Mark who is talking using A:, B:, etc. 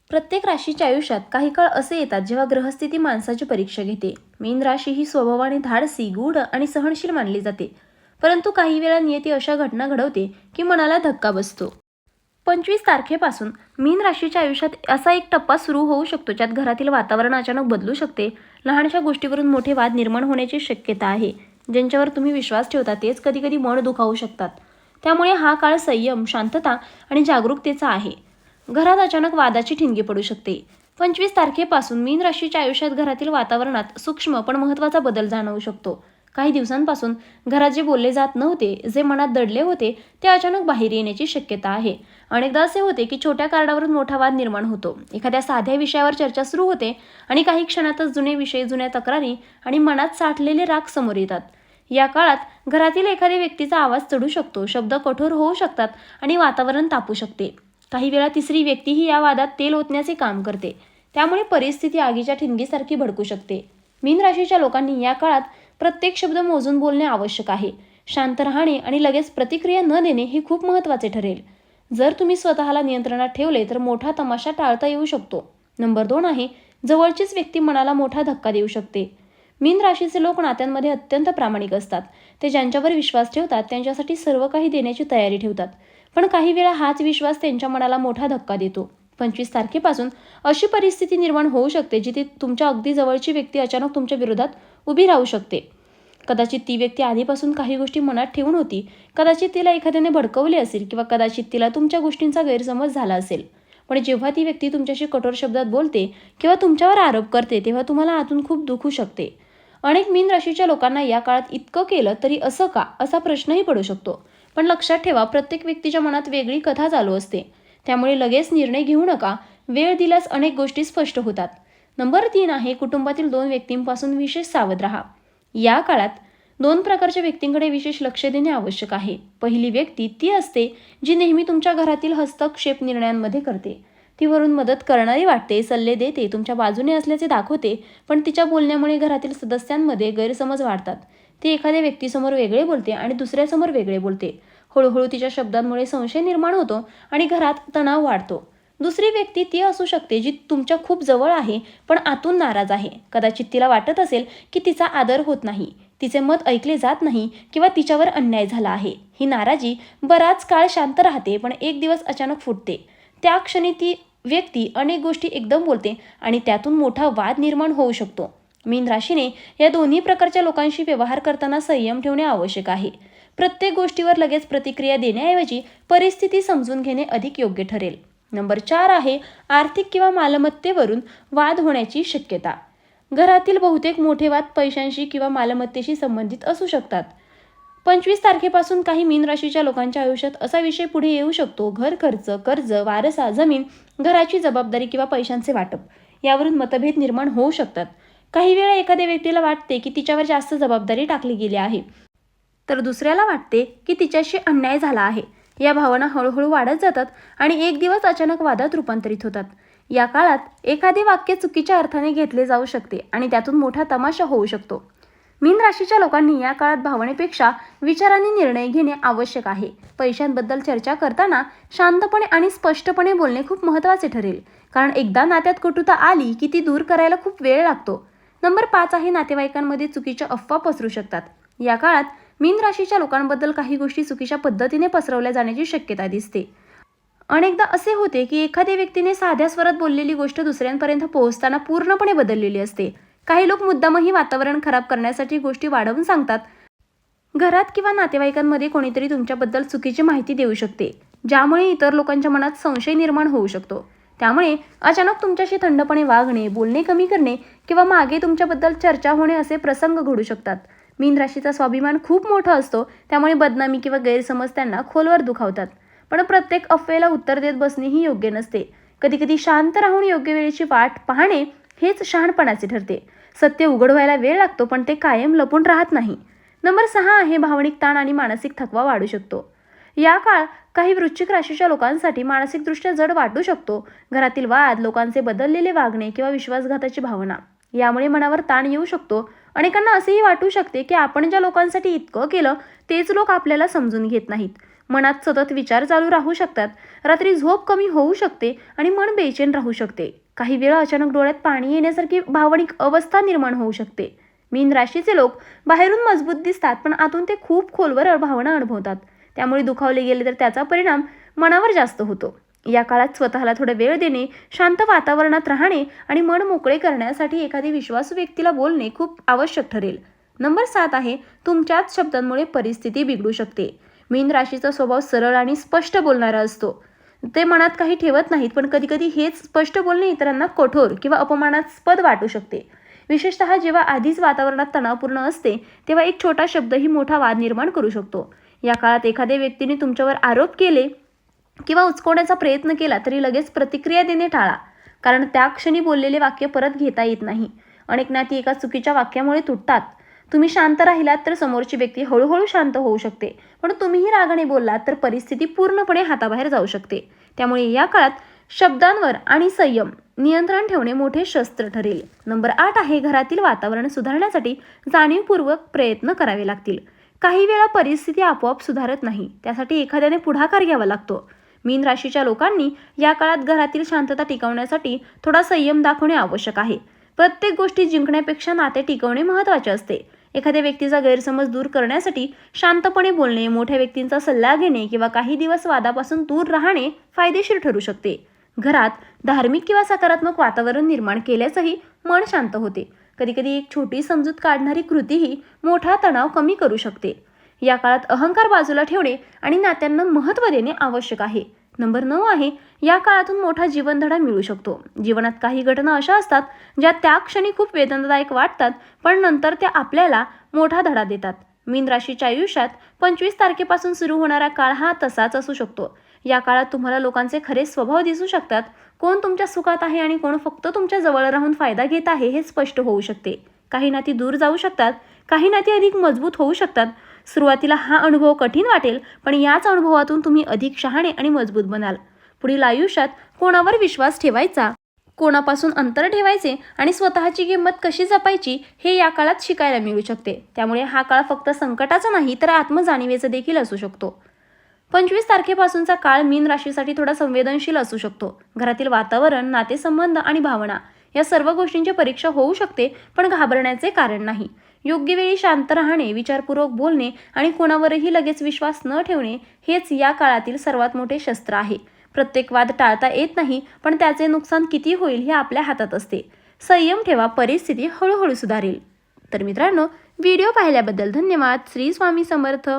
A: प्रत्येक राशीच्या आयुष्यात काही काळ असे येतात जेव्हा ग्रहस्थिती माणसाची परीक्षा घेते. मीन राशी ही स्वभावाने धाडसी, गूढ आणि सहनशील मानली जाते. परंतु काही वेळा नियती अशा घटना घडवते की मनाला धक्का बसतो. 25 तारखेपासून मीन राशीच्या आयुष्यात असा एक टप्पा सुरू होऊ शकतो ज्यात घरातील वातावरण अचानक बदलू शकते. लहानशा गोष्टीवरून मोठे वाद निर्माण होण्याची शक्यता आहे. ज्यांच्यावर तुम्ही विश्वास ठेवता तेच कधीकधी मन दुखावू शकतात. त्यामुळे हा काळ संयम, शांतता आणि जागरूकतेचा आहे. घरात अचानक वादाची ठिणगी पडू शकते. 25 तारखेपासून मीन राशीच्या आयुष्यात घरातील वातावरणात सूक्ष्म पण महत्त्वाचा बदल जाणवू शकतो. काही दिवसांपासून घरात जे बोलले जात नव्हते, जे मनात दडले होते, ते अचानक बाहेर येण्याची शक्यता आहे. अनेकदा असे होते की छोट्या कारणावरून मोठा वाद निर्माण होतो. एखाद्या साध्या विषयावर चर्चा सुरू होते आणि काही क्षणातच जुने विषय, जुन्या तक्रारी आणि मनात साठलेले राग समोर येतात. या काळात घरातील एखाद्या व्यक्तीचा आवाज चढू शकतो, शब्द कठोर होऊ शकतात आणि वातावरण तापू शकते. काही वेळा तिसरी व्यक्तीही या वादात तेल ओतण्याचे काम करते. त्यामुळे परिस्थिती आगीच्या ठिणगीसारखी भडकू शकते. मीन राशीच्या लोकांनी या काळात प्रत्येक शब्द मोजून बोलणे आवश्यक आहे. शांत राहणे आणि लगेच प्रतिक्रिया न देणे हे खूप महत्त्वाचे ठरेल. जर तुम्ही स्वतःला नियंत्रणात ठेवले तर मोठा तमाशा टाळता येऊ शकतो. नंबर 2 आहे, जवळचीच व्यक्ती मनाला मोठा धक्का देऊ शकते. मीन राशीचे लोक नात्यांमध्ये अत्यंत प्रामाणिक असतात. ते ज्यांच्यावर विश्वास ठेवतात त्यांच्यासाठी सर्व काही देण्याची तयारी ठेवतात. पण काही वेळा हाच विश्वास त्यांच्या मनाला मोठा धक्का देतो. 25 तारखेपासून अशी परिस्थिती निर्माण होऊ शकते जिथे तुमच्या अगदी जवळची व्यक्ती अचानक तुमच्या विरोधात उभी राहू शकते. कदाचित ती व्यक्ती आधीपासून काही गोष्टी मनात ठेवून होती. कदाचित तिला एखाद्याने भडकवले असेल किंवा कदाचित तिला तुमच्या गोष्टींचा गैरसमज झाला असेल. पण जेव्हा ती व्यक्ती तुमच्याशी कठोर शब्दात बोलते किंवा तुमच्यावर आरोप करते तेव्हा तुम्हाला आतून खूप दुखू शकते. अनेक मीन राशीच्या लोकांना या काळात इतकं केलं तरी असं का, असा प्रश्नही पडू शकतो. पण लक्षात ठेवा, प्रत्येक व्यक्तीच्या मनात वेगळी कथा चालू असते. त्यामुळे लगेच निर्णय घेऊ नका. वेळ दिल्यास अनेक गोष्टी स्पष्ट होतात. नंबर 3 आहे, कुटुंबातील 2 व्यक्तींपासून विशेष सावध राहा. या काळात 2 प्रकारच्या व्यक्तींकडे विशेष लक्ष देणे आवश्यक आहे. पहिली व्यक्ती ती असते जी नेहमी तुमच्या घरातील हस्तक्षेप निर्णयांमध्ये करते. ती वरून मदत करणारी वाटते, सल्ले देते, तुमच्या बाजूने असल्याचे दाखवते, पण तिच्या बोलण्यामुळे घरातील सदस्यांमध्ये गैरसमज वाढतात. ती एखाद्या व्यक्तीसमोर वेगळे बोलते आणि दुसऱ्यासमोर वेगळे बोलते. हळूहळू तिच्या शब्दांमुळे संशय निर्माण होतो आणि घरात तणाव वाढतो. दुसरी व्यक्ती ती असू शकते जी तुमच्या खूप जवळ आहे पण आतून नाराज आहे. कदाचित तिला वाटत असेल की तिचा आदर होत नाही, तिचे मत ऐकले जात नाही किंवा तिच्यावर अन्याय झाला आहे. ही नाराजी बराच काळ शांत राहते पण एक दिवस अचानक फुटते. त्या क्षणी ती व्यक्ती अनेक गोष्टी एकदम बोलते आणि त्यातून मोठा वाद निर्माण होऊ शकतो. मीन राशीने या दोन्ही प्रकारच्या लोकांशी व्यवहार करताना संयम ठेवणे आवश्यक आहे. प्रत्येक गोष्टीवर लगेच प्रतिक्रिया देण्याऐवजी परिस्थिती समजून घेणे अधिक योग्य ठरेल. नंबर 4 आहे, आर्थिक किंवा मालमत्तेवरून वाद होण्याची शक्यता. घरातील बहुतेक मोठे वाद पैशांशी किंवा मालमत्तेशी संबंधित असू शकतात. 25 तारखेपासून काही मीन राशीच्या लोकांच्या आयुष्यात असा विषय पुढे येऊ शकतो. घर खर्च, कर्ज, वारसा, जमीन, घराची जबाबदारी किंवा पैशांचे वाटप यावरून मतभेद निर्माण होऊ शकतात. काही वेळा एखाद्या व्यक्तीला वाटते की तिच्यावर जास्त जबाबदारी टाकली गेली आहे, तर दुसऱ्याला वाटते की तिच्याशी अन्याय झाला आहे. या भावना हळूहळू वाढत जातात आणि एक दिवस अचानक वादात रूपांतरित होतात. या काळात एखादे वाक्य चुकीच्या अर्थाने घेतले जाऊ शकते आणि त्यातून मोठा तमाशा होऊ शकतो. मीन राशीच्या लोकांनी या काळात भावनेपेक्षा विचारांनी निर्णय घेणे आवश्यक आहे. पैशांबद्दल चर्चा करताना शांतपणे आणि स्पष्टपणे बोलणे खूप महत्त्वाचे ठरेल, कारण एकदा नात्यात कटुता आली की ती दूर करायला खूप वेळ लागतो. नंबर 5 आहे, नातेवाईकांमध्ये चुकीच्या अफवा पसरू शकतात. या काळात मीन राशीच्या लोकांबद्दल काही गोष्टी चुकीच्या पद्धतीने पसरवल्या जाण्याची शक्यता दिसते. अनेकदा असे होते की एखाद्या व्यक्तीने साध्या स्वरात बोललेली गोष्ट दुसऱ्यांपर्यंत पोहोचताना पूर्णपणे बदललेली असते. काही लोक मुद्दामही वातावरण खराब करण्यासाठी गोष्टी वाढवून सांगतात. घरात किंवा नातेवाईकांमध्ये कोणीतरी तुमच्याबद्दल चुकीची माहिती देऊ शकते, ज्यामुळे इतर लोकांच्या मनात संशय निर्माण होऊ शकतो. त्यामुळे अचानक तुमच्याशी थंडपणे वागणे, बोलणे कमी करणे किंवा मागे तुमच्याबद्दल चर्चा होणे असे प्रसंग घडू शकतात. मीन राशीचा स्वाभिमान खूप मोठा असतो, त्यामुळे बदनामी किंवा गैरसमज त्यांना खोलवर दुखावतात. पण प्रत्येक अफवेला उत्तर देत बसणेही योग्य नसते. कधीकधी शांत राहून योग्य वेळेची वाट पाहणे हेच शहाणपणाचे ठरते. सत्य उघड व्हायला वेळ लागतो पण ते कायम लपून राहत नाही. नंबर 6 आहे, भावनिक ताण आणि मानसिक थकवा वाढू शकतो. या काळ काही वृश्चिक राशीच्या लोकांसाठी मानसिकदृष्ट्या जड वाटू शकतो. घरातील वाद, लोकांचे बदललेले वागणे किंवा विश्वासघाताची भावना यामुळे मनावर ताण येऊ शकतो. अनेकांना असेही वाटू शकते की आपण ज्या लोकांसाठी इतकं केलं तेच लोक आपल्याला समजून घेत नाहीत. मनात सतत विचार चालू राहू शकतात, रात्री झोप कमी होऊ शकते आणि मन बेचैन राहू शकते. काही वेळा अचानक डोळ्यात पाणी येण्यासारखी भावनिक अवस्था निर्माण होऊ शकते. मीन राशीचे लोक बाहेरून मजबूत दिसतात, पण आतून ते खूप खोलवर भावना अनुभवतात. त्यामुळे दुखावले गेले तर त्याचा परिणाम मनावर जास्त होतो. या काळात स्वतःला थोडा वेळ देणे, शांत वातावरणात राहणे आणि मन मोकळे करण्यासाठी एखादी विश्वासू व्यक्तीला बोलणे खूप आवश्यक ठरेल. नंबर 7 आहे, तुमच्याच शब्दांमुळे परिस्थिती बिघडू शकते. मीन राशीचा स्वभाव सरळ आणि स्पष्ट बोलणारा असतो. ते मनात काही ठेवत नाहीत, पण कधीकधी हेच स्पष्ट बोलणे इतरांना कठोर किंवा अपमानास्पद वाटू शकते. विशेषतः जेव्हा आधीच वातावरणात तणावपूर्ण असते, तेव्हा एक छोटा शब्दही मोठा वाद निर्माण करू शकतो. या काळात एखाद्या व्यक्तीने तुमच्यावर आरोप केले किंवा उचकवण्याचा प्रयत्न केला तरी लगेच प्रतिक्रिया देणे टाळा, कारण त्या क्षणी बोललेले वाक्य परत घेता येत नाही. अनेक नाती एका चुकीच्या वाक्यामुळे तुटतात. तुम्ही शांत राहिलात तर समोरची व्यक्ती हळूहळू शांत होऊ शकते, पण तुम्हीही रागाने बोललात तर परिस्थिती पूर्णपणे हाताबाहेर जाऊ शकते. त्यामुळे या काळात शब्दांवर आणि संयम नियंत्रण ठेवणे मोठे शस्त्र ठरेल. नंबर 8 आहे, घरातील वातावरण सुधारण्यासाठी जाणीवपूर्वक प्रयत्न करावे लागतील. काही वेळा परिस्थिती आपोआप सुधारत नाही, त्यासाठी एखाद्याने पुढाकार घ्यावा लागतो. मीन राशीच्या लोकांनी या काळात घरातील शांतता टिकवण्यासाठी थोडा संयम दाखवणे आवश्यक आहे. प्रत्येक गोष्टी जिंकण्यापेक्षा नाते टिकवणे महत्त्वाचे असते. एखाद्या व्यक्तीचा गैरसमज दूर करण्यासाठी शांतपणे बोलणे, मोठ्या व्यक्तींचा सल्ला घेणे किंवा काही दिवस वादापासून दूर राहणे फायदेशीर ठरू शकते. घरात धार्मिक किंवा सकारात्मक वातावरण निर्माण केल्यासही मन शांत होते. कधीकधी एक छोटी समजूत काढणारी कृतीही मोठा तणाव कमी करू शकते. या काळात अहंकार बाजूला ठेवणे आणि नात्यांना महत्त्व देणे आवश्यक आहे. नंबर 9 आहे, या काळातून मोठा जीवनधडा मिळू शकतो. जीवनात काही घटना अशा असतात ज्या त्या क्षणी खूप वेदनादायक वाटतात, पण नंतर त्या आपल्याला मोठा धडा देतात. मीन राशीच्या आयुष्यात 25 तारखेपासून सुरू होणारा काळ हा तसाच असू शकतो. या काळात तुम्हाला लोकांचे खरे स्वभाव दिसू शकतात. कोण तुमच्या सुखात आहे आणि कोण फक्त तुमच्या जवळ राहून फायदा घेत आहे हे स्पष्ट होऊ शकते. काही नाती दूर जाऊ शकतात, काही नाती अधिक मजबूत होऊ शकतात. सुरुवातीला हा अनुभव कठीण वाटेल, पण याच अनुभवातून तुम्ही अधिक शहाणे आणि मजबूत बनाल. पुढील आयुष्यात कोणावर विश्वास ठेवायचा, कोणापासून अंतर ठेवायचे आणि स्वतःची किंमत कशी जपायची हे या काळात शिकायला मिळू शकते. त्यामुळे हा काळ फक्त संकटाचा नाही तर आत्मजाणीवेचा देखील असू शकतो. 25 तारखेपासूनचा काळ मीन राशीसाठी थोडा संवेदनशील असू शकतो. घरातील वातावरण, नातेसंबंध आणि भावना या सर्व गोष्टींची परीक्षा होऊ शकते, पण घाबरण्याचे कारण नाही. योग्य वेळी शांत राहणे, विचारपूर्वक बोलणे आणि कोणावरही लगेच विश्वास न ठेवणे हेच या काळातील सर्वात मोठे शस्त्र आहे. प्रत्येक वाद टाळता येत नाही, पण त्याचे नुकसान किती होईल हे आपल्या हातात असते. संयम ठेवा, परिस्थिती हळूहळू सुधारेल. तर मित्रांनो, व्हिडिओ पाहिल्याबद्दल धन्यवाद. श्री स्वामी समर्थ.